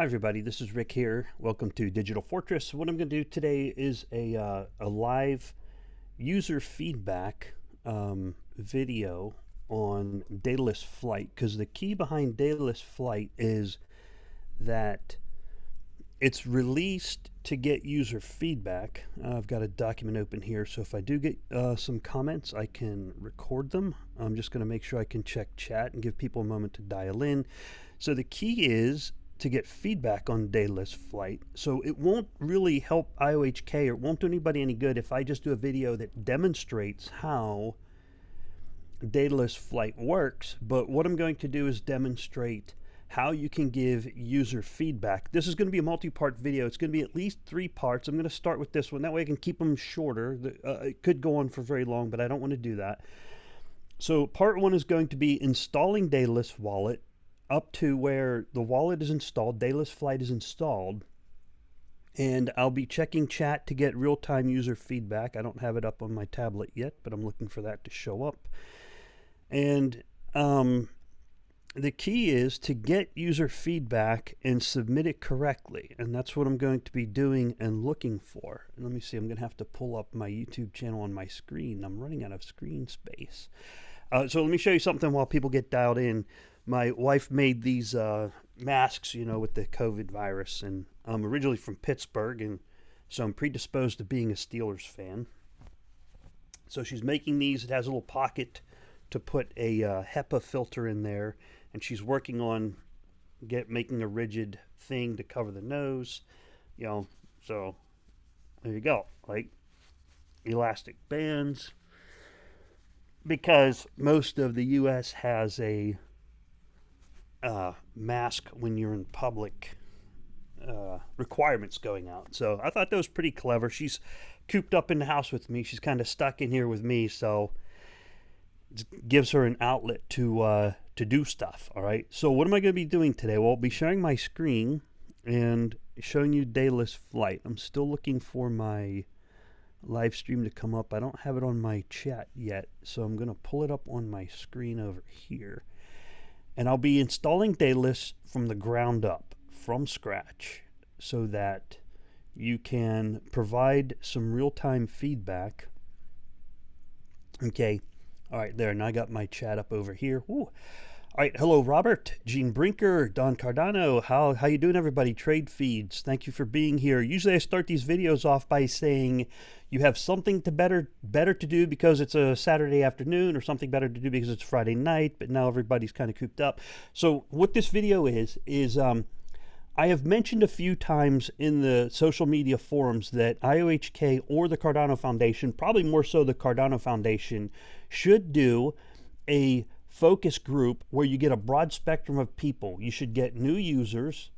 Hi everybody, this is Rick here. Welcome to Digital Fortress. What I'm going to do today is a live user feedback video on Daedalus Flight, because the key behind Daedalus Flight is that it's released to get user feedback. I've got a document open here, so if I do get some comments, I can record them. I'm just going to make sure I can check chat and give people a moment to dial in. So the key is to get feedback on Daedalus Flight. So it won't really help IOHK, or it won't do anybody any good if I just do a video that demonstrates how Daedalus Flight works. But what I'm going to do is demonstrate how you can give user feedback. This is going to be a multi-part video. It's going to be at least 3 parts. I'm going to start with this one. That way I can keep them shorter. It could go on for very long, but I don't want to do that. So part 1 is going to be installing Daedalus Wallet up to where the wallet is installed, Daedalus Flight is installed, and I'll be checking chat to get real-time user feedback. I don't have it up on my tablet yet, but I'm looking for that to show up. And the key is to get user feedback and submit it correctly, and that's what I'm going to be doing and looking for. And let me see, I'm going to have to pull up my YouTube channel on my screen. I'm running out of screen space. So let me show you something while people get dialed in. My wife made these masks, you know, with the COVID virus, and I'm originally from Pittsburgh, and so I'm predisposed to being a Steelers fan. So she's making these. It has a little pocket to put a HEPA filter in there, and she's working on making a rigid thing to cover the nose, you know. So there you go, like elastic bands, because most of the U.S. has a mask when you're in public, requirements going out. So I thought that was pretty clever. She's cooped up in the house with me. She's kind of stuck in here with me, so it gives her an outlet to do stuff. All right. So what am I going to be doing today? Well, I'll be sharing my screen and showing you Daedalus Flight. I'm still looking for my live stream to come up. I don't have it on my chat yet, so I'm going to pull it up on my screen over here. And I'll be installing Daedalus from the ground up, from scratch, so that you can provide some real-time feedback. Okay, all right, there. Now I got my chat up over here. Ooh. All right, hello, Robert, Gene Brinker, Don Cardano. How you doing, everybody? Trade Feeds, thank you for being here. Usually I start these videos off by saying you have something better to do because it's a Saturday afternoon, or something better to do because it's Friday night, but now everybody's kind of cooped up. So what this video is I have mentioned a few times in the social media forums that IOHK or the Cardano Foundation, probably more so the Cardano Foundation, should do a focus group where you get a broad spectrum of people. You should get new users,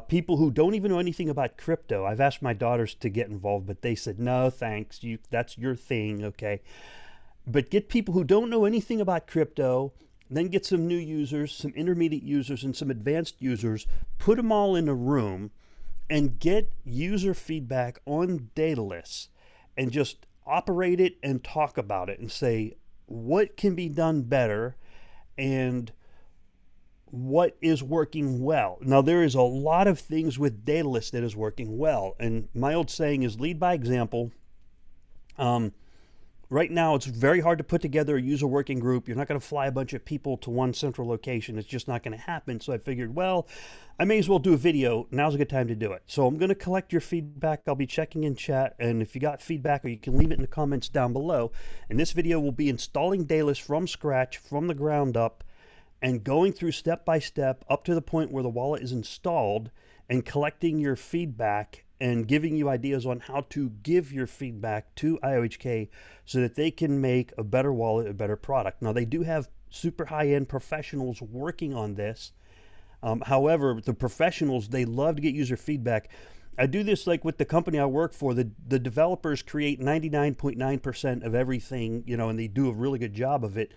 people who don't even know anything about crypto. I've asked my daughters to get involved, but they said, no, thanks, that's your thing, okay? But get people who don't know anything about crypto, then get some new users, some intermediate users, and some advanced users, put them all in a room, and get user feedback on Daedalus, and just operate it and talk about it and say, what can be done better and what is working well. Now, there is a lot of things with Daedalus that is working well, and my old saying is lead by example. Right now, it's very hard to put together a user working group. You're not going to fly a bunch of people to one central location. It's just not going to happen. So I figured, well, I may as well do a video. Now's a good time to do it. So I'm going to collect your feedback. I'll be checking in chat. And if you got feedback, or you can leave it in the comments down below. And this video will be installing Daedalus from scratch, from the ground up, and going through step by step up to the point where the wallet is installed, and collecting your feedback and giving you ideas on how to give your feedback to IOHK so that they can make a better wallet, a better product. Now, they do have super high-end professionals working on this. However, the professionals, they love to get user feedback. I do this like with the company I work for. The developers create 99.9% of everything, you know, and they do a really good job of it.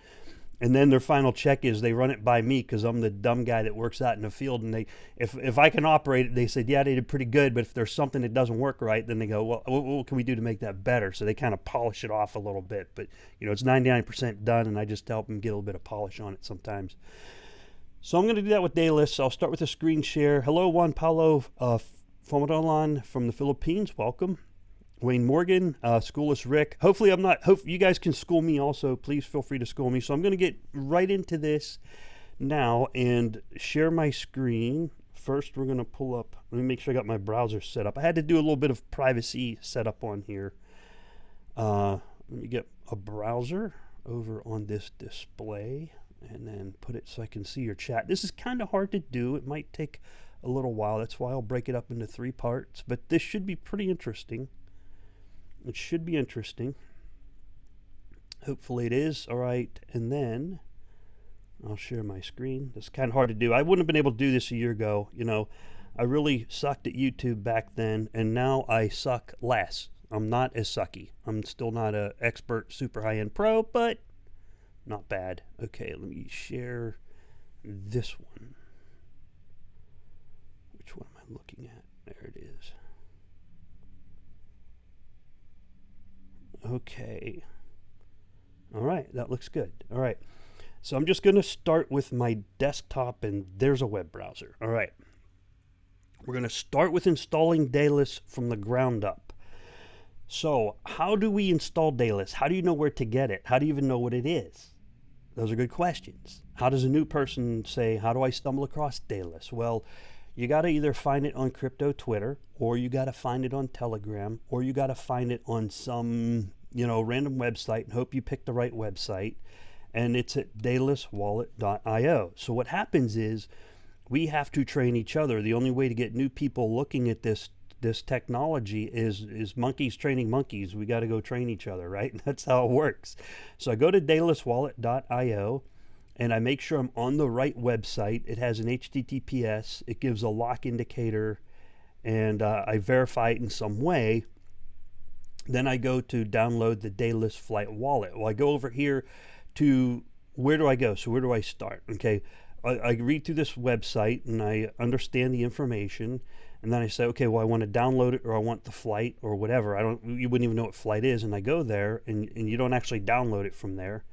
And then their final check is they run it by me because I'm the dumb guy that works out in the field. And if I can operate it, they say, yeah, they did pretty good. But if there's something that doesn't work right, then they go, well, what can we do to make that better? So they kind of polish it off a little bit. But, you know, it's 99% done, and I just help them get a little bit of polish on it sometimes. So I'm going to do that with Daedalus. I'll start with a screen share. Hello, Juan Paulo Fomadolon from the Philippines. Welcome. Wayne Morgan, Schoolless Rick. Hopefully hope you guys can school me also. Please feel free to school me. So I'm going to get right into this now and share my screen. First, we're going to pull up, let me make sure I got my browser set up. I had to do a little bit of privacy setup on here. Let me get a browser over on this display and then put it so I can see your chat. This is kind of hard to do. It might take a little while. That's why I'll break it up into 3 parts, but this should be pretty interesting. It should be interesting. Hopefully it is. All right, and then I'll share my screen. It's kind of hard to do. I wouldn't have been able to do this a year ago. You know, I really sucked at YouTube back then, and now I suck less. I'm not as sucky. I'm still not an expert, super high-end pro, but not bad. Okay, let me share this one. Which one am I looking at? There it is. Okay. All right, that looks good. All right. So I'm just going to start with my desktop, and there's a web browser. All right. We're going to start with installing Daedalus from the ground up. So how do we install Daedalus? How do you know where to get it? How do you even know what it is? Those are good questions. How does a new person say, how do I stumble across Daedalus? Well, you got to either find it on crypto Twitter, or you got to find it on Telegram, or you got to find it on some, random website and hope you pick the right website. And it's at daedaluswallet.io. So what happens is we have to train each other. The only way to get new people looking at this technology is monkeys training monkeys. We got to go train each other, right? That's how it works. So I go to daedaluswallet.io and I make sure I'm on the right website. It has an HTTPS. It gives a lock indicator, and I verify it in some way. Then I go to download the Daedalus Flight wallet. Well, I go over here to where do I go? So where do I start? Okay, I read through this website and I understand the information, and then I say, okay, well, I want to download it, or I want the flight, or whatever. You wouldn't even know what flight is, and I go there, and you don't actually download it from there,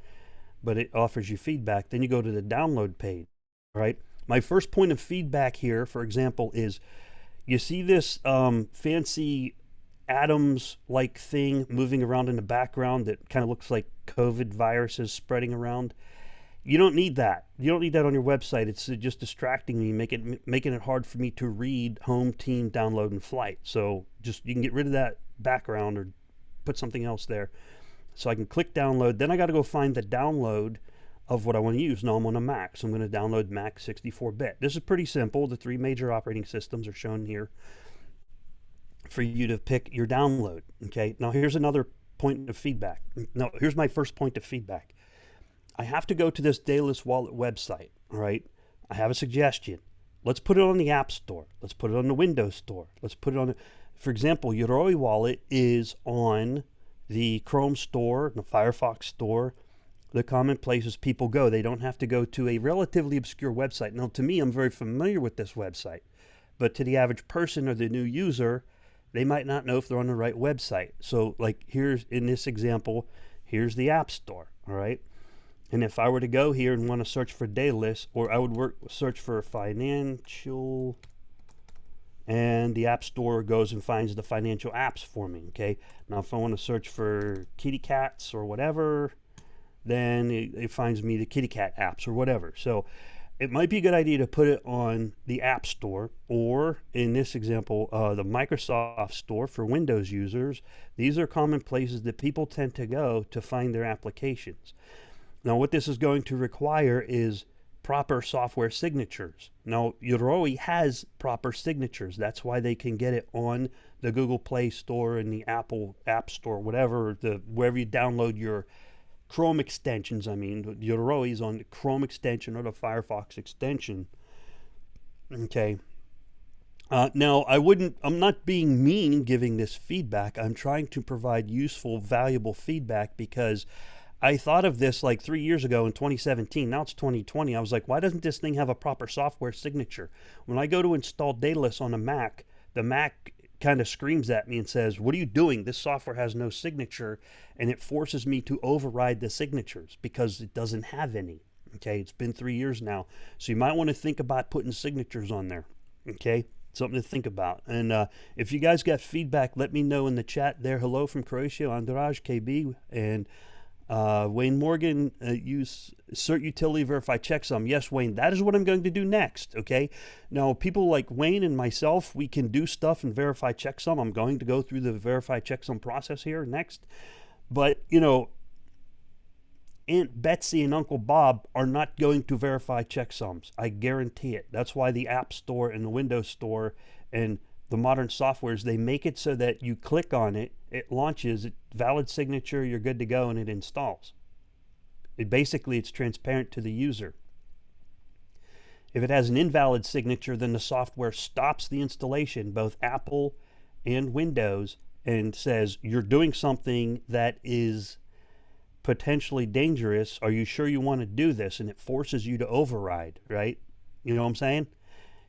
but it offers you feedback. Then you go to the download page. All right, my first point of feedback here, for example, is you see this fancy atoms-like thing moving around in the background that kind of looks like COVID viruses spreading around. You don't need that. You don't need that on your website. It's just distracting me, making it hard for me to read home, team, download, and flight. So you can get rid of that background or put something else there. So I can click download. Then I got to go find the download of what I want to use. Now I'm on a Mac, so I'm going to download Mac 64-bit. This is pretty simple. The 3 major operating systems are shown here for you to pick your download. Okay, now here's another point of feedback. No, here's my first point of feedback. I have to go to this Daedalus wallet website. All right, I have a suggestion. Let's put it on the App Store. Let's put it on the Windows Store. Let's put it on, for example, Yoroi wallet is on the Chrome Store, the Firefox Store, the common places people go. They don't have to go to a relatively obscure website. Now, to me, I'm very familiar with this website, but to the average person or the new user, they might not know if they're on the right website. So like here's, in this example, here's the App Store, all right? And if I were to go here and want to search for Daedalus, or I would search for financial, and the App Store goes and finds the financial apps for me, okay? Now if I want to search for kitty cats or whatever, then it finds me the kitty cat apps or whatever. So it might be a good idea to put it on the App Store, or in this example, the Microsoft Store for Windows users. These are common places that people tend to go to find their applications. Now, what this is going to require is proper software signatures. Now, Yoroi has proper signatures. That's why they can get it on the Google Play Store and the Apple App Store, whatever, wherever you download your Chrome extensions. I mean, Yoroi is on the Chrome extension or the Firefox extension. Okay. Now, I'm not being mean giving this feedback. I'm trying to provide useful, valuable feedback, because I thought of this like 3 years ago in 2017. Now it's 2020. I was like, why doesn't this thing have a proper software signature? When I go to install Daedalus on a Mac, the Mac kind of screams at me and says, what are you doing? This software has no signature, and it forces me to override the signatures because it doesn't have any. Okay, it's been 3 years now, so you might want to think about putting signatures on there. Okay, something to think about. And if you guys got feedback, let me know in the chat there. Hello from Croatia, Andraj, KB, and Wayne Morgan, use cert utility verify checksum. Yes, Wayne, that is what I'm going to do next. Okay, now people like Wayne and myself, we can do stuff and verify checksum. I'm going to go through the verify checksum process here next, but you know, Aunt Betsy and Uncle Bob are not going to verify checksums. I guarantee it. That's why the App Store and the Windows Store and the modern softwares, they make it so that you click on it, it launches, valid signature, you're good to go, and it installs. Basically, it's transparent to the user. If it has an invalid signature, then the software stops the installation, both Apple and Windows, and says, you're doing something that is potentially dangerous. Are you sure you want to do this? And it forces you to override, right? You know what I'm saying?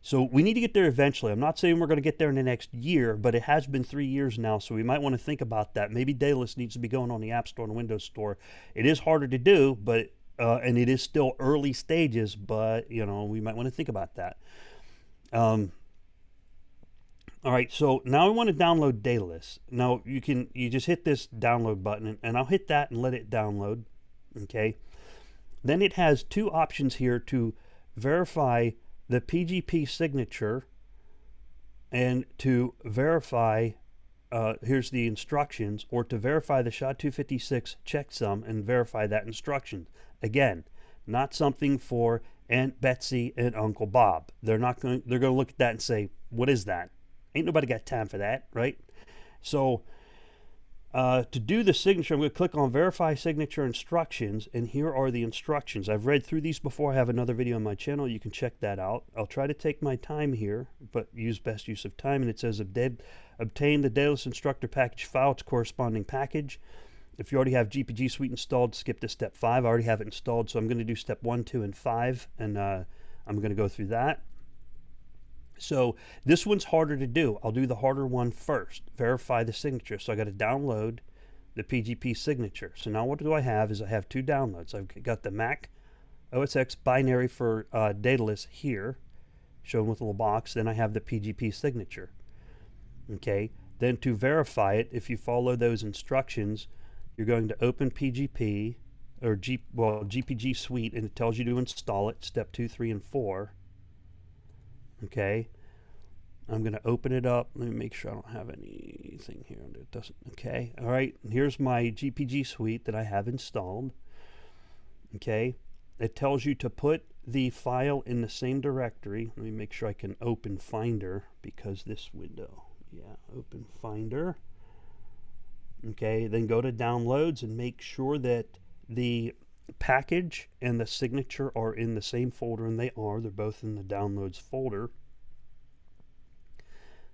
So we need to get there eventually. I'm not saying we're going to get there in the next year, but it has been 3 years now, so we might want to think about that. Maybe Daedalus needs to be going on the App Store and Windows Store. It is harder to do, but and it is still early stages, but you know, we might want to think about that. All right, so now I want to download Daedalus. Now you just hit this download button, and I'll hit that and let it download. Okay. Then it has two options here to verify the PGP signature and to verify, here's the instructions, or to verify the Sha-256 checksum and verify that instruction. Again, not something for Aunt Betsy and Uncle Bob. They're going to look at that and say, what is that? Ain't nobody got time for that, right? So to do the signature, I'm going to click on Verify Signature Instructions, and here are the instructions. I've read through these before. I have another video on my channel. You can check that out. I'll try to take my time here, but use best use of time. And it says, obtain the Daedalus Instructor Package file, its corresponding package. If you already have GPG Suite installed, skip to step 5. I already have it installed, so I'm going to do step 1, 2, and 5, and I'm going to go through that. So this one's harder to do. I'll do the harder one first. Verify the signature. So I got to download the PGP signature. So now what do I have is I have two downloads. I've got the Mac OS X binary for Daedalus here, shown with a little box. Then I have the PGP signature. Okay. Then to verify it, if you follow those instructions, you're going to open PGP or GPG Suite, and it tells you to install it. Step 2, 3, and 4. Okay, I'm going to open it up. Let me make sure I don't have anything here that doesn't. Okay, all right. Here's my GPG Suite that I have installed. Okay, it tells you to put the file in the same directory. Let me make sure I can open Finder, because this window, yeah, open Finder. Okay, then go to Downloads and make sure that the package and the signature are in the same folder, and they are. They're both in the Downloads folder.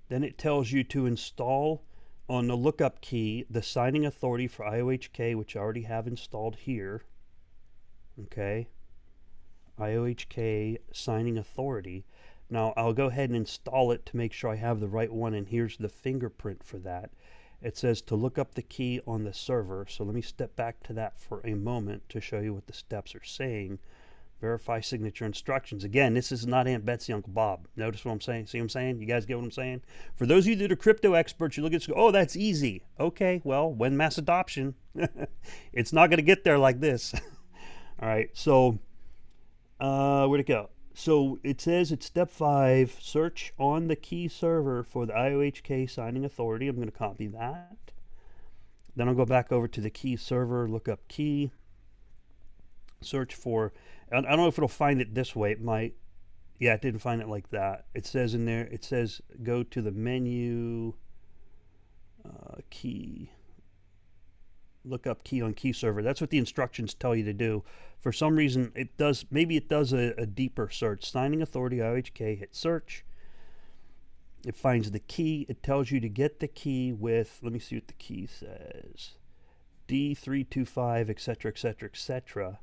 Then it tells you to install on the lookup key the signing authority for IOHK, which I already have installed here. Okay, IOHK signing authority. Now I'll go ahead and install it to make sure I have the right one, and here's the fingerprint for that. It says to look up the key on the server. So let me step back to that for a moment to show you what the steps are saying. Verify signature instructions. Again, this is not Aunt Betsy, Uncle Bob. Notice what I'm saying? See what I'm saying? You guys get what I'm saying? For those of you that are crypto experts, you look at this, oh, that's easy. Okay, well, when mass adoption, it's not going to get there like this. All right, so where'd it go? So it says it's step 5, search on the key server for the IOHK signing authority. I'm going to copy that. Then I'll go back over to the key server, look up key, search for, I don't know if it'll find it this way. It might, yeah, it didn't find it like that. It says in there, it says go to the menu, key, look up key on key server. That's what the instructions tell you to do. For some reason, it does, maybe it does a deeper search. Signing authority, IOHK, hit search. It finds the key. It tells you to get the key with, let me see what the key says, D325, etc., etc., etc.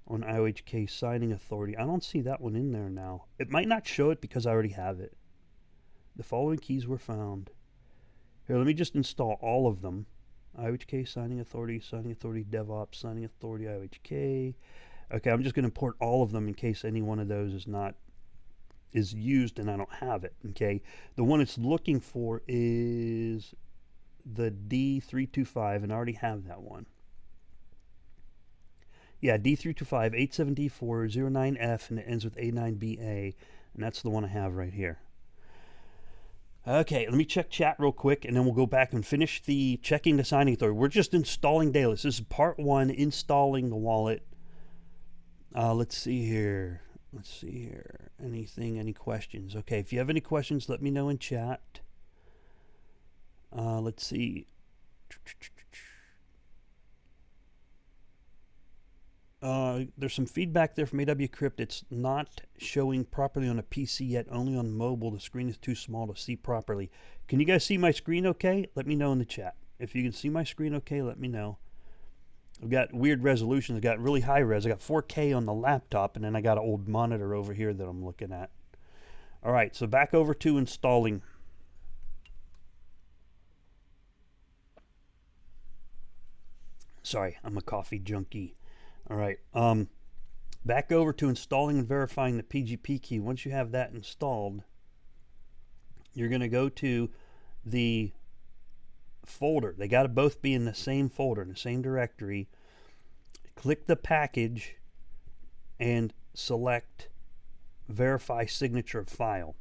on IOHK signing authority. I don't see that one in there now. It might not show it because I already have it. The following keys were found. Here, let me just install all of them. IOHK signing authority, DevOps, signing authority, IOHK. Okay, I'm just going to import all of them in case any one of those is used and I don't have it. Okay, the one it's looking for is the D325, and I already have that one. Yeah, D325 87D409F, and it ends with A9BA, and that's the one I have right here. Okay, let me check chat real quick, and then we'll go back and finish the checking the signing authority. We're just installing Daedalus. This is part 1, installing the wallet. Let's see here. Any questions? Okay, if you have any questions, let me know in chat. Let's see. There's some feedback there from AWCrypt. It's not showing properly on a PC yet, only on mobile. The screen is too small to see properly. Can you guys see my screen okay? Let me know in the chat. If you can see my screen okay, let me know. I've got weird resolutions. I've got really high res. I got 4K on the laptop, and then I got an old monitor over here that I'm looking at. All right, so back over to installing. Sorry, I'm a coffee junkie. All right, back over to installing and verifying the PGP key. Once you have that installed, you're going to go to the folder. They got to both be in the same folder, in the same directory. Click the package and select verify signature file.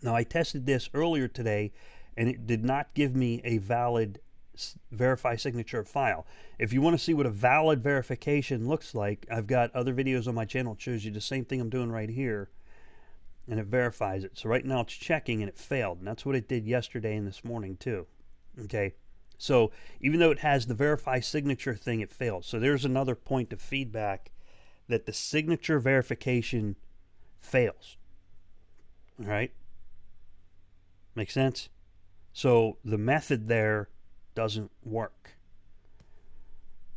Now, I tested this earlier today, and it did not give me a valid verify signature file. If you want to see what a valid verification looks like, I've got other videos on my channel that shows you the same thing I'm doing right here, and it verifies it. So right now it's checking and it failed, and that's what it did yesterday and this morning too. Okay, so even though it has the verify signature thing, it failed. So there's another point of feedback that the signature verification fails. All right, make sense? So the method there doesn't work.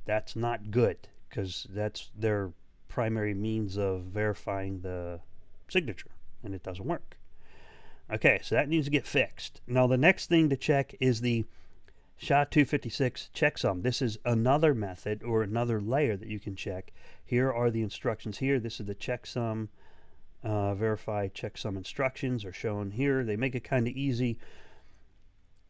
That's not good, because that's their primary means of verifying the signature, and it doesn't work. Okay, so that needs to get fixed. Now the next thing to check is the Sha-256 Checksum. This is another method or another layer that you can check. Here are the instructions here. This is the checksum. Verify checksum instructions are shown here. They make it kind of easy.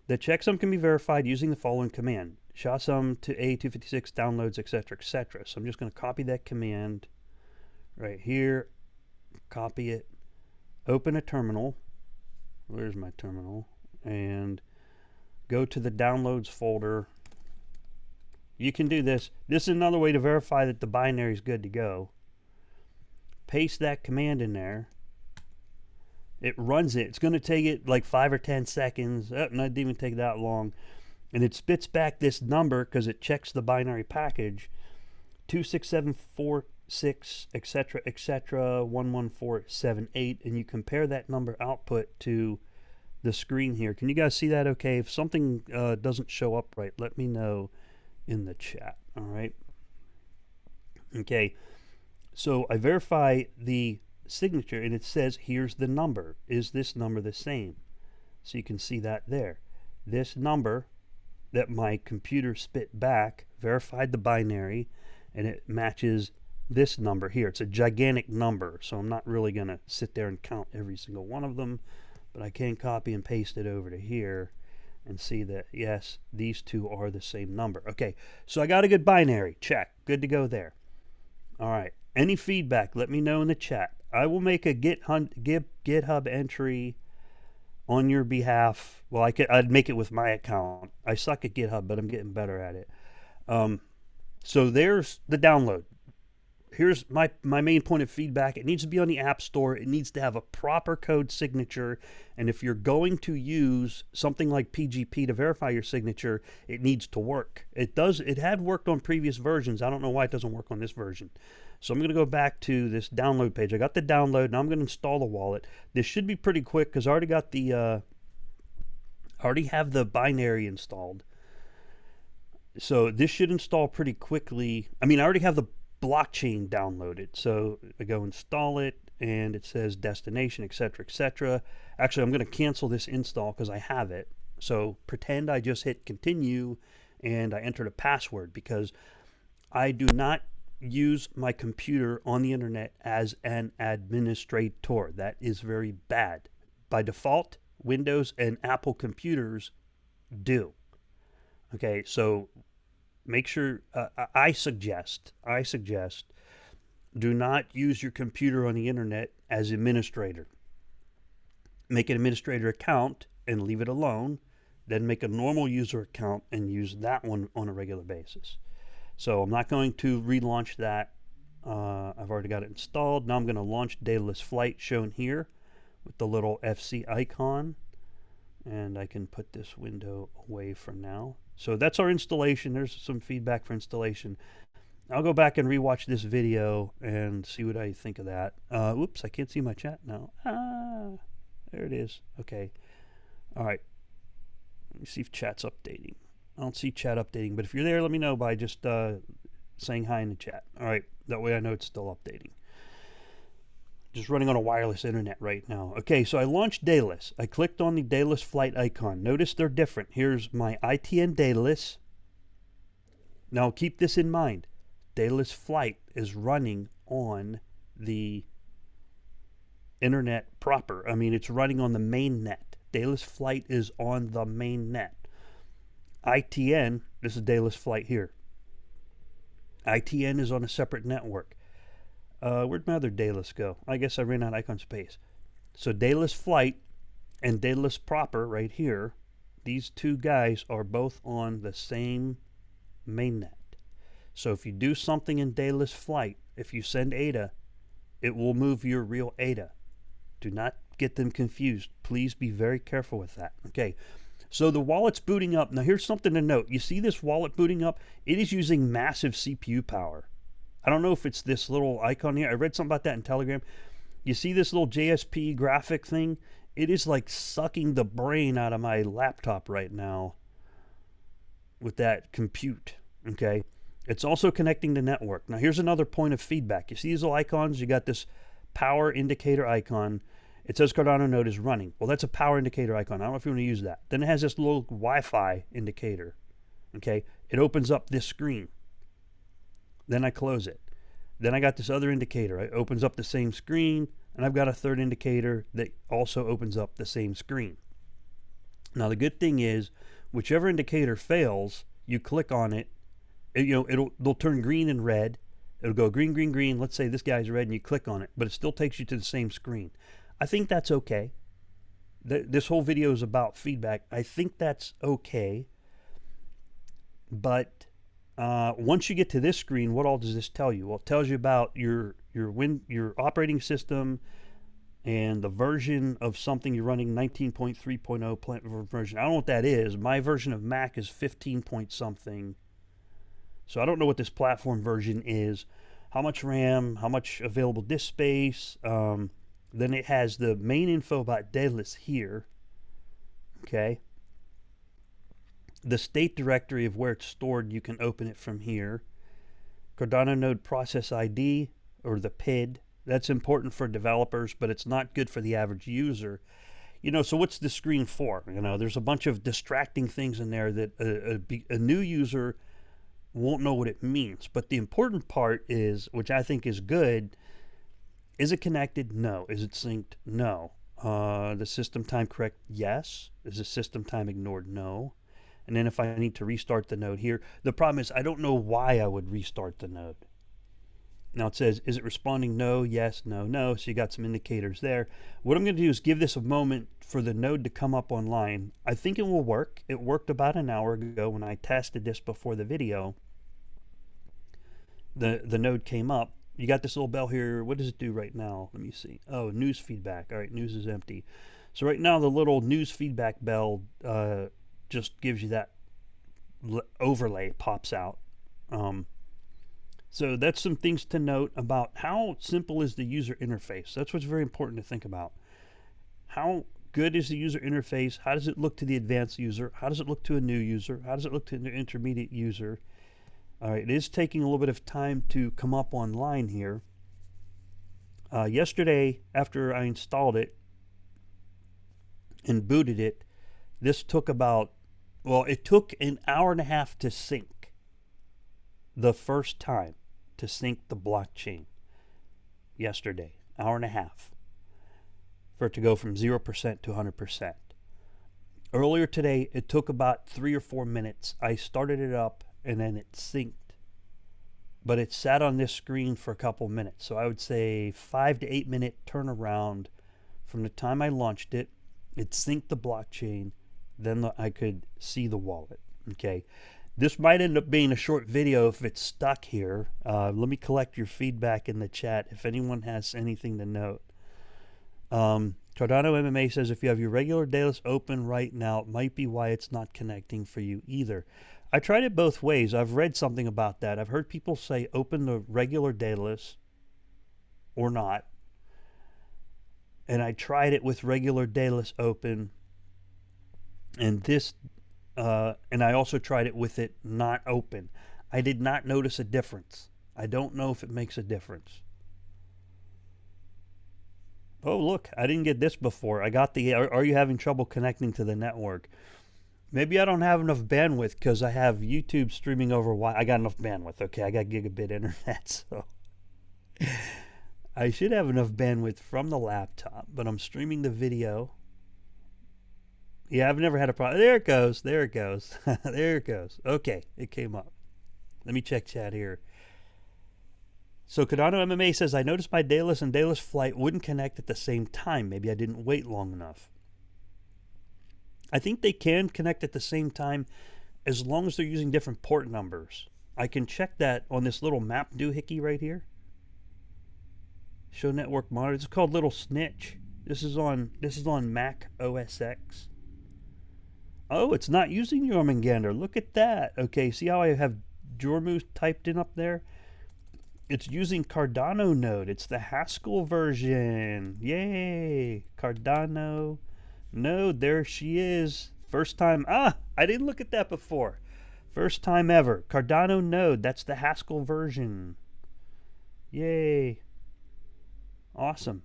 The checksum can be verified using the following command: Sha-sum to A256 downloads, etc., etc. So I'm just going to copy that command right here, copy it, open a terminal. Where's my terminal? And go to the downloads folder. You can do this. This is another way to verify that the binary is good to go. Paste that command in there. It runs it. It's going to take it like 5 or 10 seconds. Oh, not even take that long. And it spits back this number because it checks the binary package. 26746, etc., etc., 11478. And you compare that number output to the screen here. Can you guys see that okay? If something doesn't show up right, let me know in the chat. All right. Okay. So I verify the signature, and it says here's the number. Is this number the same? So you can see that there. This number that my computer spit back verified the binary, and it matches this number here. It's a gigantic number, so I'm not really going to sit there and count every single one of them, but I can copy and paste it over to here and see that, yes, these two are the same number. Okay, so I got a good binary. Check. Good to go there. All right. Any feedback, let me know in the chat. I will make a GitHub entry on your behalf. Well, I'd make it with my account. I suck at GitHub, but I'm getting better at it. So there's the download. Here's my main point of feedback. It needs to be on the App Store. It needs to have a proper code signature. And if you're going to use something like PGP to verify your signature, it needs to work. It does. It had worked on previous versions. I don't know why it doesn't work on this version. So I'm going to go back to this download page. I got the download. Now I'm going to install the wallet. This should be pretty quick because I already got the I already have the binary installed. So this should install pretty quickly. I mean, I already have the blockchain downloaded. So I go install it, and it says destination, etc., etc. Actually, I'm going to cancel this install because I have it. So pretend I just hit continue, and I entered a password because I do not use my computer on the internet as an administrator. That is very bad. By default, Windows and Apple computers do. Okay, so make sure, I suggest do not use your computer on the internet as administrator. Make an administrator account and leave it alone. Then make a normal user account and use that one on a regular basis. So I'm not going to relaunch that. I've already got it installed. Now I'm going to launch Daedalus Flight, shown here with the little FC icon. And I can put this window away for now. So that's our installation. There's some feedback for installation. I'll go back and rewatch this video and see what I think of that. Oops, I can't see my chat now. There it is. Okay. All right. Let me see if chat's updating. I don't see chat updating, but if you're there, let me know by just saying hi in the chat. All right. That way I know it's still updating. Just running on a wireless internet right now. Okay, so I launched Daedalus. I clicked on the Daedalus Flight icon. Notice they're different. Here's my ITN Daedalus. Now keep this in mind. Daedalus Flight is running on the internet proper. I mean, it's running on the main net. Daedalus Flight is on the main net. ITN, this is Daedalus Flight here. ITN is on a separate network. Where'd my other Daedalus go? I guess I ran out of icon space. So Daedalus Flight and Daedalus proper right here, these two guys are both on the same mainnet. So if you do something in Daedalus Flight, if you send ADA, it will move your real ADA. Do not get them confused. Please be very careful with that. Okay, so the wallet's booting up. Now here's something to note. You see this wallet booting up? It is using massive CPU power. I don't know if it's this little icon here. I read something about that in Telegram. You see this little JSP graphic thing? It is like sucking the brain out of my laptop right now with that compute, okay? It's also connecting the network. Now here's another point of feedback. You see these little icons? You got this power indicator icon. It says Cardano node is running. Well, that's a power indicator icon. I don't know if you want to use that. Then it has this little Wi-Fi indicator, okay? It opens up this screen. Then I close it. Then I got this other indicator. It opens up the same screen, and I've got a third indicator that also opens up the same screen. Now the good thing is, whichever indicator fails, you click on it, they'll turn green and red. It'll go green, green, green. Let's say this guy's red, and you click on it, but it still takes you to the same screen. I think that's okay. This whole video is about feedback. I think that's okay, but once you get to this screen, what all does this tell you? Well, it tells you about your operating system and the version of something you're running, 19.3.0 version. I don't know what that is. My version of Mac is 15 point something. So I don't know what this platform version is. How much RAM, how much available disk space. Then it has the main info about Daedalus here. Okay. The state directory of where it's stored, you can open it from here. Cardano node process ID, or the PID. That's important for developers, but it's not good for the average user. So what's the screen for? There's a bunch of distracting things in there that a new user won't know what it means. But the important part is, which I think is good, is it connected? No. Is it synced? No. The system time correct? Yes. Is the system time ignored? No. And then if I need to restart the node here, the problem is I don't know why I would restart the node. Now it says, is it responding? No, yes, no, no. So you got some indicators there. What I'm going to do is give this a moment for the node to come up online. I think it will work. It worked about an hour ago when I tested this before the video. The node came up. You got this little bell here. What does it do right now? Let me see. Oh, news feedback. All right, news is empty. So right now the little news feedback bell just gives you that overlay, pops out. So that's some things to note about how simple is the user interface. That's what's very important to think about. How good is the user interface? How does it look to the advanced user? How does it look to a new user? How does it look to an intermediate user? All right, it is taking a little bit of time to come up online here. Yesterday, after I installed it and booted it, this took about, well, it took an hour and a half to sync the first time. to sync the blockchain yesterday, hour and a half, for it to go from 0% to 100%. Earlier today, it took about 3 or 4 minutes. I started it up and then it synced. But it sat on this screen for a couple minutes. So I would say 5 to 8 minute turnaround from the time I launched it. It synced the blockchain. Then I could see the wallet. Okay. This might end up being a short video if it's stuck here. Let me collect your feedback in the chat if anyone has anything to note. Cardano MMA says if you have your regular Daedalus open right now, it might be why it's not connecting for you either. I tried it both ways. I've read something about that. I've heard people say open the regular Daedalus or not. And I tried it with regular Daedalus open. And and I also tried it with it not open. I did not notice a difference. I don't know if it makes a difference. Oh, look, I didn't get this before. I got the, are you having trouble connecting to the network? Maybe I don't have enough bandwidth because I have YouTube streaming over I got enough bandwidth. Okay, I got gigabit internet, so I should have enough bandwidth from the laptop, but I'm streaming the video. Yeah, I've never had a problem. There it goes. There it goes. There it goes. Okay, it came up. Let me check chat here. So Cardano MMA says, I noticed my Daedalus and Daedalus Flight wouldn't connect at the same time. Maybe I didn't wait long enough. I think they can connect at the same time as long as they're using different port numbers. I can check that on this little map doohickey right here. Show network monitor. It's called Little Snitch. This is on Mac OS X. Oh, it's not using Jormungandr. Look at that. Okay, see how I have Jormu typed in up there? It's using Cardano node. It's the Haskell version. Yay! Cardano node. There she is. First time. I didn't look at that before. First time ever. Cardano node. That's the Haskell version. Yay. Awesome.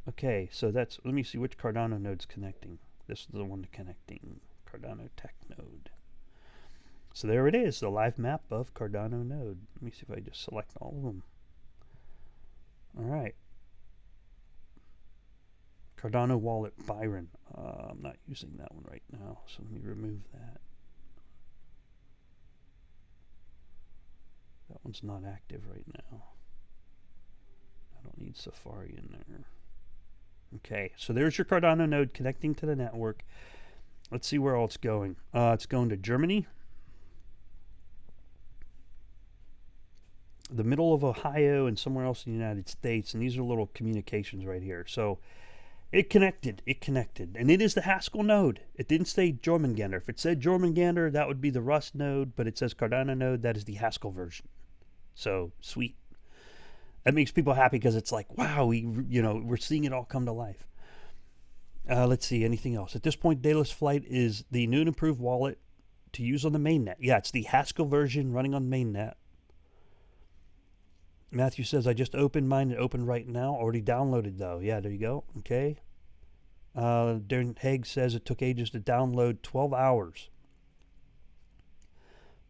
Okay, so that's, let me see which Cardano node's connecting. This is the one connecting. Cardano tech node. So there it is, the live map of Cardano node. Let me see if I just select all of them. All right. Cardano wallet Byron. I'm not using that one right now, so let me remove that. That one's not active right now. I don't need Safari in there. Okay, so there's your Cardano node connecting to the network. Let's see where all it's going. It's going to Germany, the middle of Ohio, and somewhere else in the United States. And these are little communications right here. So it connected. And it is the Haskell node. It didn't say Jormungandr. If it said Jormungandr, that would be the Rust node, but it says Cardano node. That is the Haskell version. So sweet. That makes people happy because it's like, wow, we're seeing it all come to life. Let's see, anything else? At this point, Daedalus Flight is the new and improved wallet to use on the mainnet. Yeah, it's the Haskell version running on mainnet. Matthew says, I just opened mine. It opened right now. Already downloaded, though. Yeah, there you go. Okay. Darren Haig says it took ages to download, 12 hours.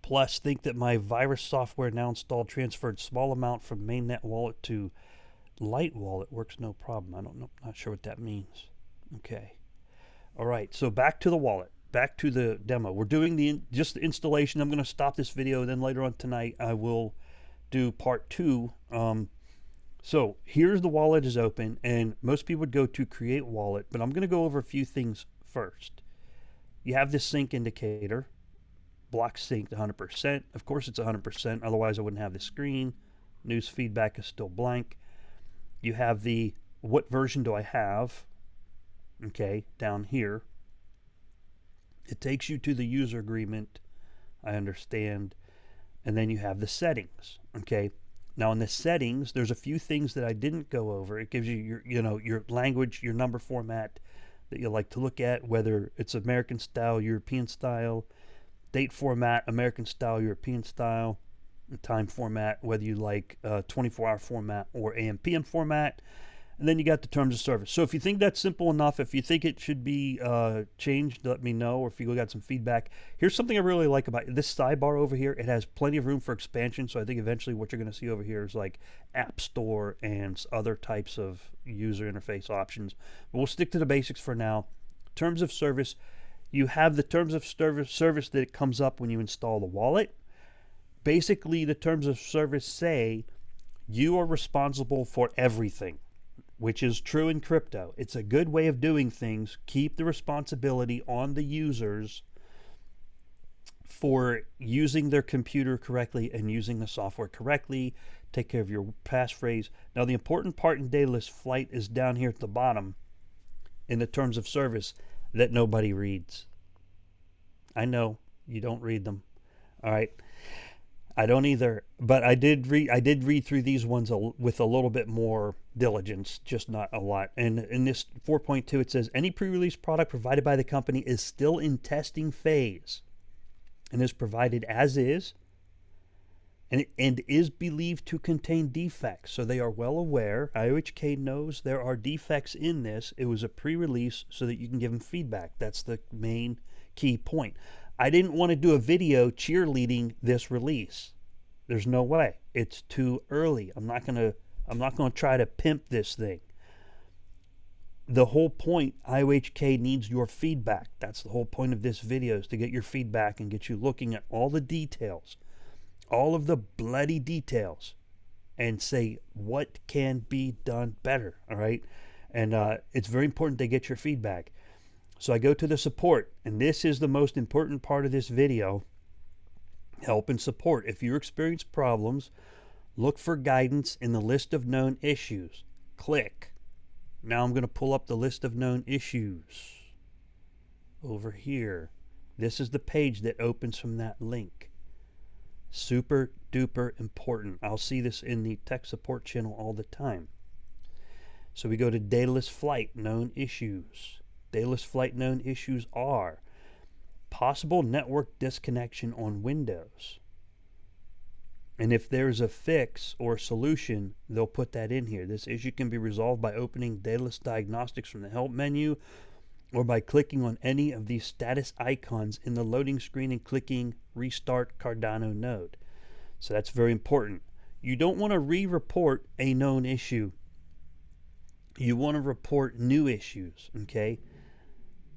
Plus, think that my virus software now installed transferred small amount from mainnet wallet to light wallet. Works no problem. I don't know. Not sure what that means. Okay. All right. So back to the wallet. Back to the demo. We're doing just the installation. I'm going to stop this video. Then later on tonight, I will do part 2. So here's the wallet is open, and most people would go to create wallet, but I'm going to go over a few things first. You have this sync indicator. Block synced 100%. Of course it's 100%, otherwise I wouldn't have the screen. News feedback is still blank. You have the what version do I have? Okay, down here. It takes you to the user agreement. I understand. And then you have the settings. Okay. Now in the settings, there's a few things that I didn't go over. It gives you your language, your number format that you like to look at, whether it's American style, European style. Date format, American style, European style. Time format, whether you like 24-hour format or AM/PM format. And then you got the terms of service. So if you think that's simple enough, if you think it should be changed, let me know. Or if you got some feedback. Here's something I really like about it. This sidebar over here. It has plenty of room for expansion. So I think eventually what you're going to see over here is like App Store and other types of user interface options. But we'll stick to the basics for now. Terms of service. You have the terms of service that comes up when you install the wallet. Basically, the terms of service say you are responsible for everything, which is true in crypto. It's a good way of doing things. Keep the responsibility on the users for using their computer correctly and using the software correctly. Take care of your passphrase. Now, the important part in Daedalus Flight is down here at the bottom in the terms of service that nobody reads. I know you don't read them. All right. I don't either, but I did read through these ones with a little bit more diligence, just not a lot. And in this 4.2, it says any pre-release product provided by the company is still in testing phase and is provided as is and is believed to contain defects. So they are well aware. IOHK knows there are defects in this. It was a pre-release so that you can give them feedback. That's the main key point. I didn't want to do a video cheerleading this release. There's no way. It's too early. I'm not going to try to pimp this thing. The whole point, IOHK needs your feedback. That's the whole point of this video, is to get your feedback and get you looking at all the details, all of the bloody details, and say what can be done better, all right? And it's very important to get your feedback. So I go to the support, and this is the most important part of this video, help and support. If you experience problems, look for guidance in the list of known issues. Click. Now I'm going to pull up the list of known issues over here. This is the page that opens from that link. Super duper important. I'll see this in the tech support channel all the time. So we go to Daedalus Flight, known issues. Daedalus Flight known issues are possible network disconnection on Windows. And if there's a fix or solution, they'll put that in here. This issue can be resolved by opening Daedalus Diagnostics from the help menu or by clicking on any of these status icons in the loading screen and clicking Restart Cardano node. So that's very important. You don't want to re-report a known issue. You want to report new issues, okay?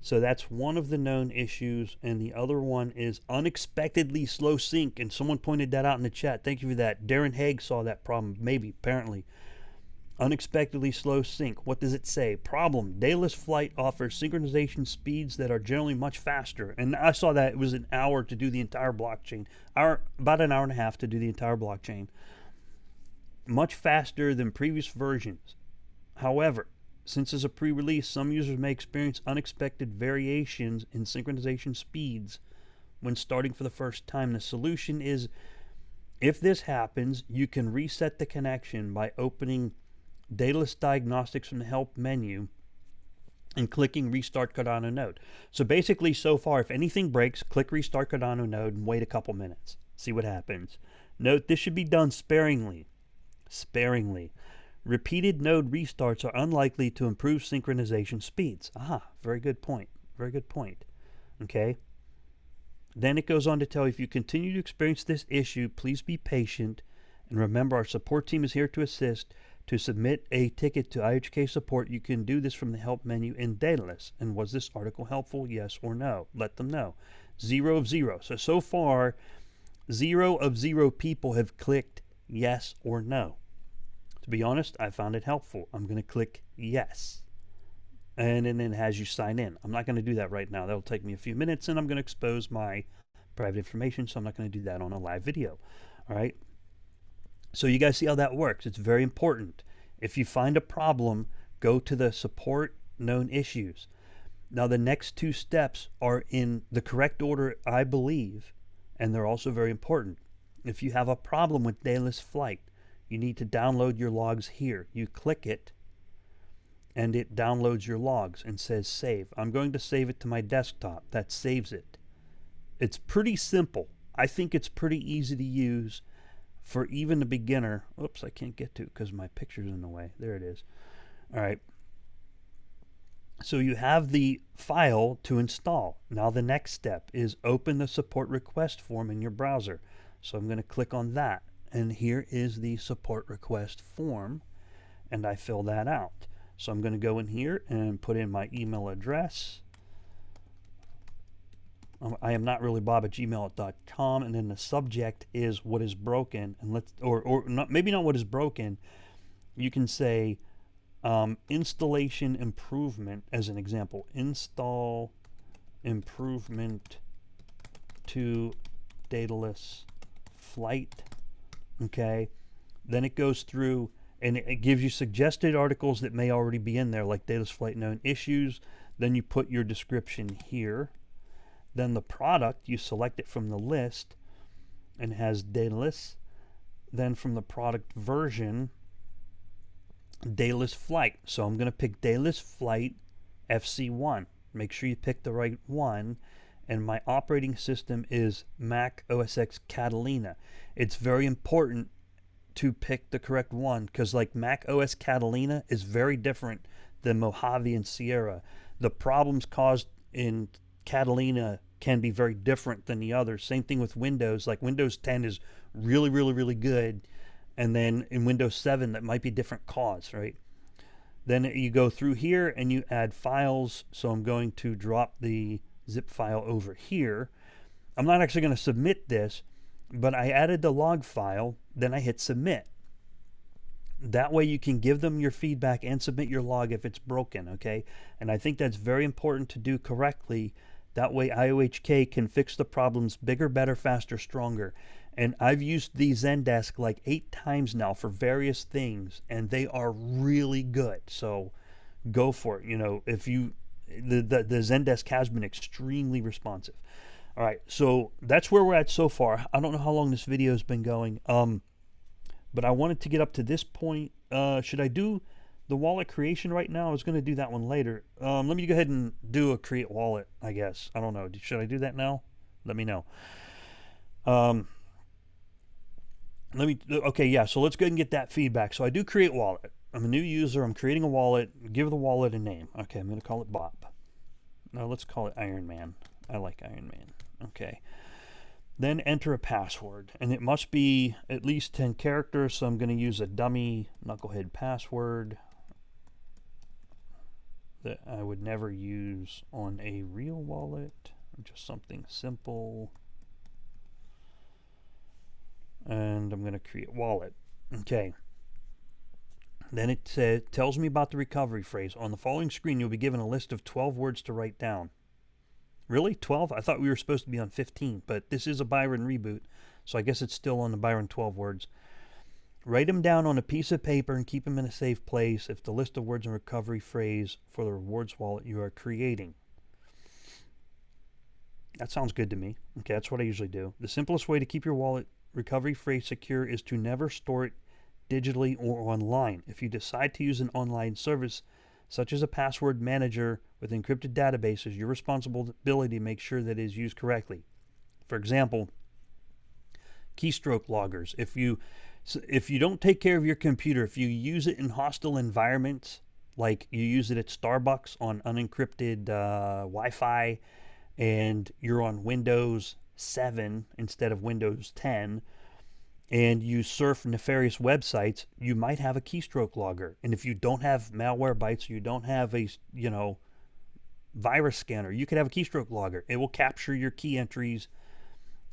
So that's one of the known issues, and the other one is unexpectedly slow sync, and someone pointed that out in the chat. Thank you for that. Darren Haig saw that problem, maybe, apparently. Unexpectedly slow sync. What does it say? Problem. Daedalus Flight offers synchronization speeds that are generally much faster. And I saw that it was an hour to do the entire blockchain. About an hour and a half to do the entire blockchain. Much faster than previous versions. However, since it's a pre-release, some users may experience unexpected variations in synchronization speeds when starting for the first time. The solution is, if this happens, you can reset the connection by opening Daedalus Diagnostics from the help menu and clicking Restart Cardano node. So basically, so far, if anything breaks, click Restart Cardano node and wait a couple minutes. See what happens. Note, this should be done sparingly. Sparingly. Repeated node restarts are unlikely to improve synchronization speeds. Aha, very good point. Very good point. Okay. Then it goes on to tell you, if you continue to experience this issue, please be patient. And remember, our support team is here to assist. To submit a ticket to IHK support, you can do this from the help menu in Daedalus. And was this article helpful? Yes or no? Let them know. 0 of 0. So far, 0 of 0 people have clicked yes or no. To be honest, I found it helpful. I'm going to click yes. And then it has you sign in. I'm not going to do that right now. That'll take me a few minutes, and I'm going to expose my private information, so I'm not going to do that on a live video. All right? So you guys see how that works. It's very important. If you find a problem, go to the support known issues. Now, the next two steps are in the correct order, I believe, and they're also very important. If you have a problem with Daedalus Flight, you need to download your logs here. You click it, and it downloads your logs and says save. I'm going to save it to my desktop. That saves it. It's pretty simple. I think it's pretty easy to use for even a beginner. Oops, I can't get to it because my picture's in the way. There it is. All right. So you have the file to install. Now the next step is open the support request form in your browser. So I'm going to click on that. And here is the support request form. And I fill that out. So I'm going to go in here and put in my email address. I am not really bob@gmail.com, and then the subject is what is broken, and or not, maybe not what is broken. You can say installation improvement as an example. Install improvement to Daedalus Flight. Okay, then it goes through and it gives you suggested articles that may already be in there, like Daedalus Flight known issues. Then you put your description here. Then the product, you select it from the list and it has Daedalus. Then from the product version, Daedalus Flight. So I'm going to pick Daedalus Flight FC1. Make sure you pick the right one. And my operating system is Mac OS X Catalina. It's very important to pick the correct one, because like Mac OS Catalina is very different than Mojave and Sierra. The problems caused in Catalina can be very different than the others. Same thing with Windows. Like Windows 10 is really, really, really good. And then in Windows 7, that might be different cause, right? Then you go through here and you add files. So I'm going to drop the zip file over here. I'm not actually going to submit this, but I added the log file, then I hit submit. That way you can give them your feedback and submit your log if it's broken, okay? And I think that's very important to do correctly. That way IOHK can fix the problems bigger, better, faster, stronger. And I've used the Zendesk like 8 times now for various things, and they are really good. So go for it. You know, if you, the Zendesk has been extremely responsive. All right, so that's where we're at so far. I don't know how long this video has been going, but I wanted to get up to this point. Should I do the wallet creation right now? I was going to do that one later. Let me go ahead and do a create wallet, I guess. I don't know. Should I do that now? Let me know. Okay, yeah, so let's go ahead and get that feedback. So I do create wallet. I'm a new user. I'm creating a wallet. Give the wallet a name. Okay, I'm going to call it Bob. No, let's call it Iron Man. I like Iron Man. Okay. Then enter a password, and it must be at least 10 characters, so I'm going to use a dummy knucklehead password that I would never use on a real wallet. Just something simple. And I'm going to create wallet. Okay. Then it tells me about the recovery phrase. On the following screen, you'll be given a list of 12 words to write down. Really? 12? I thought we were supposed to be on 15, but this is a Byron reboot, so I guess it's still on the Byron 12 words. Write them down on a piece of paper and keep them in a safe place if the list of words and recovery phrase for the rewards wallet you are creating. That sounds good to me. Okay, that's what I usually do. The simplest way to keep your wallet recovery phrase secure is to never store it digitally or online. If you decide to use an online service, such as a password manager with encrypted databases, your responsibility to make sure that it is used correctly. For example, keystroke loggers. If you don't take care of your computer, if you use it in hostile environments, like you use it at Starbucks on unencrypted Wi-Fi, and you're on Windows 7 instead of Windows 10, and you surf nefarious websites, you might have a keystroke logger. And if you don't have Malwarebytes, or you don't have a, virus scanner, you could have a keystroke logger. It will capture your key entries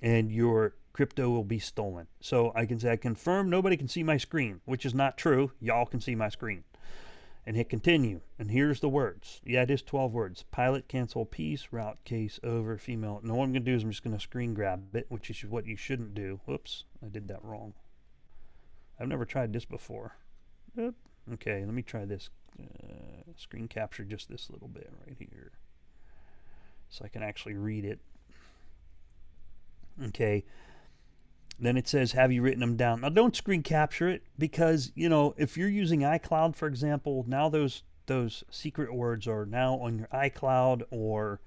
and your crypto will be stolen. So I can say, I confirm nobody can see my screen, which is not true. Y'all can see my screen. And hit continue. And here's the words. Yeah, it is 12 words. Pilot, cancel, peace, route, case, over, female. Now what I'm going to do is I'm just going to screen grab it, which is what you shouldn't do. Whoops, I did that wrong. I've never tried this before. Oop. Okay, let me try this. Screen capture just this little bit right here, so I can actually read it. Okay. Then it says, have you written them down? Now, don't screen capture it, because, if you're using iCloud, for example, now those secret words are now on your iCloud or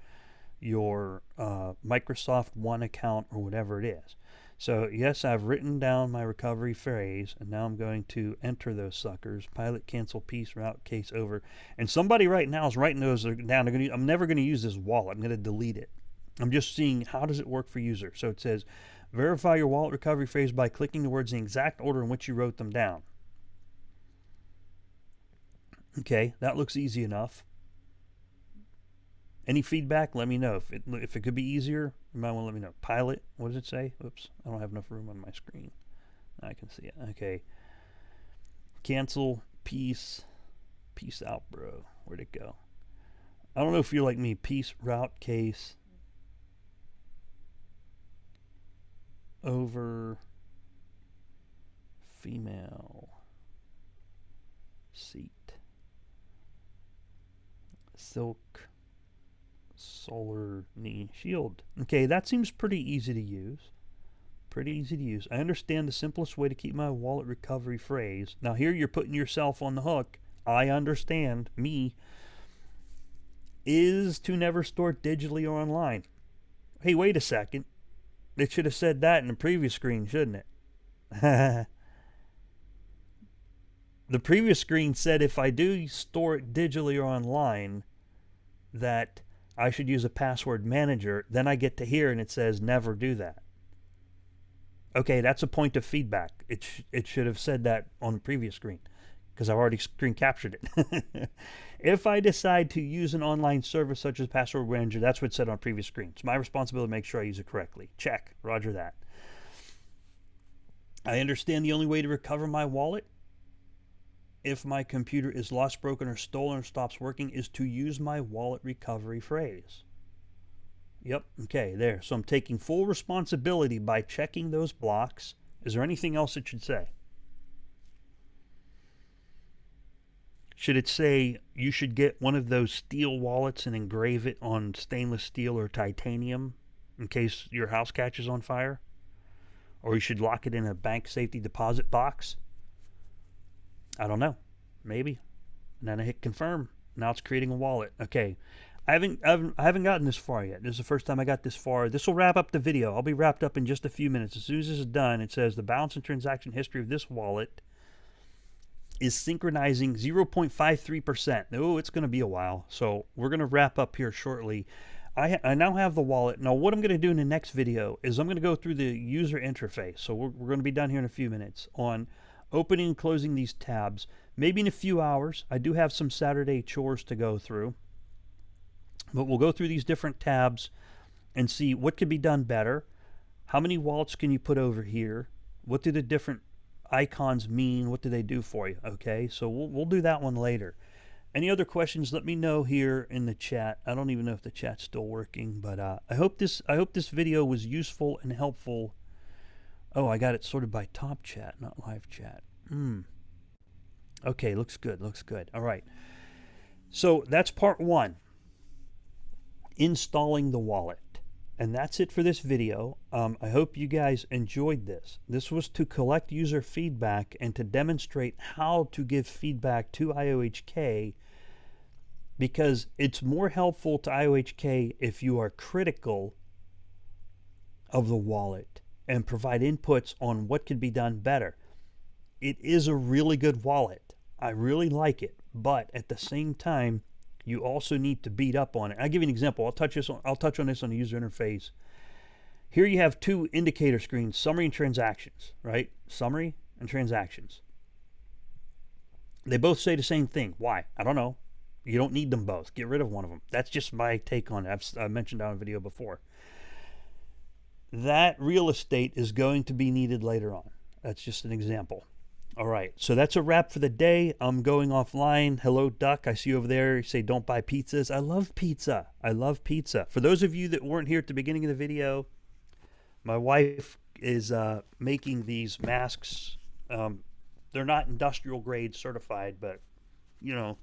your Microsoft One account or whatever it is. So yes, I've written down my recovery phrase, and now I'm going to enter those suckers. Pilot, cancel, piece, route, case, over. And somebody right now is writing those down. I'm never going to use this wallet. I'm going to delete it. I'm just seeing how does it work for user. So it says, verify your wallet recovery phrase by clicking the words in the exact order in which you wrote them down. Okay, that looks easy enough. Any feedback? Let me know. If it could be easier, you might want to let me know. Pilot, what does it say? Oops, I don't have enough room on my screen. I can see it. Okay. Cancel, peace out, bro. Where'd it go? I don't know if you're like me. Peace, route, case, over, female, seat, silk, solar knee shield. Okay, that seems pretty easy to use. I understand the simplest way to keep my wallet recovery phrase. Now here you're putting yourself on the hook. I understand, me, is to never store it digitally or online. Hey, wait a second. It should have said that in the previous screen, shouldn't it? The previous screen said if I do store it digitally or online, that I should use a password manager. Then I get to here and it says never do that. Okay, that's a point of feedback. It should have said that on the previous screen because I've already screen captured it. If I decide to use an online service such as password manager, that's what it said on previous screen. It's my responsibility to make sure I use it correctly. Check. Roger that. I understand the only way to recover my wallet if my computer is lost, broken, or stolen, or stops working is to use my wallet recovery phrase. Yep, okay, there. So I'm taking full responsibility by checking those blocks. Is there anything else it should say? Should it say you should get one of those steel wallets and engrave it on stainless steel or titanium in case your house catches on fire? Or you should lock it in a bank safety deposit box? I don't know. Maybe. And then I hit confirm. Now it's creating a wallet. Okay. I haven't gotten this far yet. This is the first time I got this far. This will wrap up the video. I'll be wrapped up in just a few minutes. As soon as this is done, it says the balance and transaction history of this wallet is synchronizing 0.53%. Oh, it's going to be a while. So we're going to wrap up here shortly. I now have the wallet. Now what I'm going to do in the next video is I'm going to go through the user interface. So we're going to be done here in a few minutes on opening and closing these tabs. Maybe in a few hours. I do have some Saturday chores to go through. But we'll go through these different tabs and see what could be done better. How many wallets can you put over here? What do the different icons mean? What do they do for you? Okay, so we'll do that one later. Any other questions, let me know here in the chat. I don't even know if the chat's still working, but I hope this video was useful and helpful. Oh, I got it sorted by top chat, not live chat. Okay, looks good, looks good. All right. So that's part one. Installing the wallet. And that's it for this video. I hope you guys enjoyed this. This was to collect user feedback and to demonstrate how to give feedback to IOHK, because it's more helpful to IOHK if you are critical of the wallet and provide inputs on what could be done better. It is a really good wallet. I really like it, but at the same time, you also need to beat up on it. I'll give you an example. I'll touch on this on the user interface. Here you have two indicator screens, summary and transactions, right? Summary and transactions. They both say the same thing. Why? I don't know. You don't need them both. Get rid of one of them. That's just my take on it. I've mentioned that on a video before. That real estate is going to be needed later on. That's just an example. All right, so that's a wrap for the day. I'm going offline. Hello, Duck. I see you over there. You say, don't buy pizzas. I love pizza. I love pizza. For those of you that weren't here at the beginning of the video, my wife is making these masks. They're not industrial grade certified, but, you know,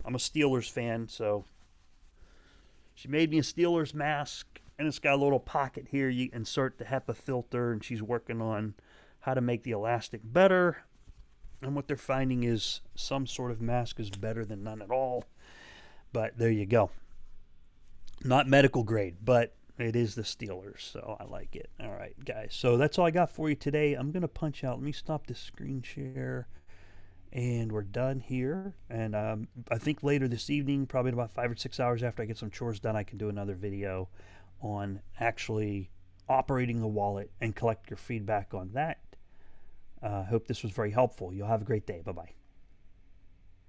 I'm a Steelers fan, so she made me a Steelers mask, and it's got a little pocket here. You insert the HEPA filter, and she's working on how to make the elastic better. And what they're finding is some sort of mask is better than none at all. But there you go. Not medical grade, but It is the Steelers, so I like it. All right, guys. So that's all I got for you today. I'm going to punch out. Let me stop this screen share. And we're done here. And I think later this evening, probably in about 5 or 6 hours after I get some chores done, I can do another video on actually operating the wallet and collect your feedback on that. Hope this was very helpful. You'll have a great day. Bye-bye.